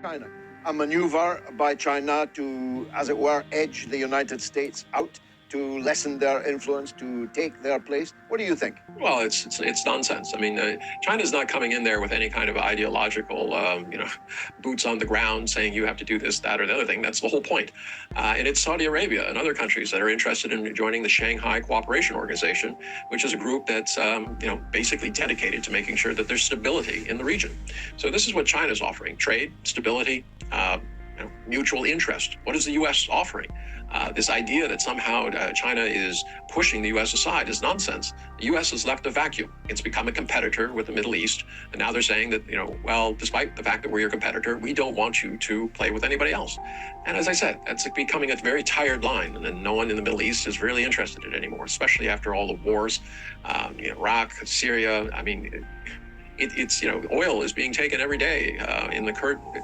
China. A maneuver by China to, as it were, edge the United States out, to lessen their influence, to take their place. What do you think? Well, it's nonsense. I mean, China's not coming in there with any kind of ideological, boots on the ground saying you have to do this, that, or the other thing. That's the whole point. And it's Saudi Arabia and other countries that are interested in joining the Shanghai Cooperation Organization, which is a group that's, basically dedicated to making sure that there's stability in the region. So this is what China's offering: trade, stability, mutual interest. What is the U.S. offering? This idea that somehow China is pushing the U.S. aside is nonsense. The U.S. has left a vacuum. It's become a competitor with the Middle East. And now they're saying that, despite the fact that we're your competitor, we don't want you to play with anybody else. And as I said, that's becoming a very tired line. And then no one in the Middle East is really interested in it anymore, especially after all the wars, Iraq, Syria. I mean, it's oil is being taken every day in the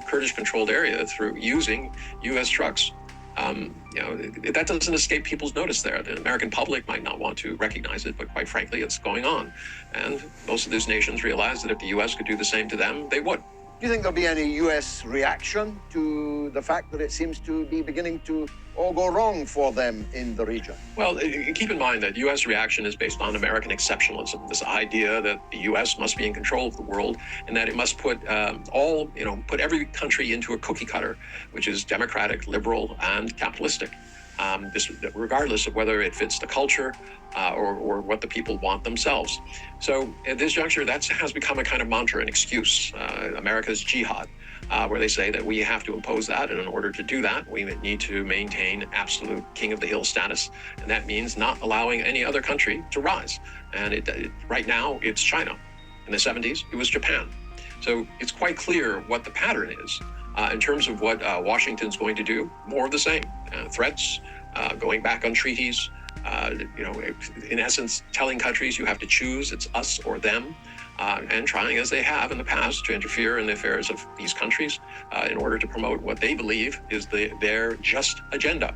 Kurdish-controlled area through using U.S. trucks. That doesn't escape people's notice there. The American public might not want to recognize it, but quite frankly, it's going on. And most of these nations realize that if the U.S. could do the same to them, they would. Do you think there'll be any U.S. reaction to the fact that it seems to be beginning to all go wrong for them in the region? Well, keep in mind that U.S. reaction is based on American exceptionalism, this idea that the U.S. must be in control of the world and that it must put put every country into a cookie cutter, which is democratic, liberal, and capitalistic. This, regardless of whether it fits the culture or what the people want themselves. So at this juncture, that has become a kind of mantra, an excuse, America's jihad, where they say that we have to impose that, and in order to do that, we need to maintain absolute king of the hill status, and that means not allowing any other country to rise. And right now, it's China. In the 70s, it was Japan. So it's quite clear what the pattern is. In terms of what Washington's going to do, more of the same. Threats, going back on treaties, in essence, telling countries you have to choose, it's us or them, and trying, as they have in the past, to interfere in the affairs of these countries in order to promote what they believe is their just agenda.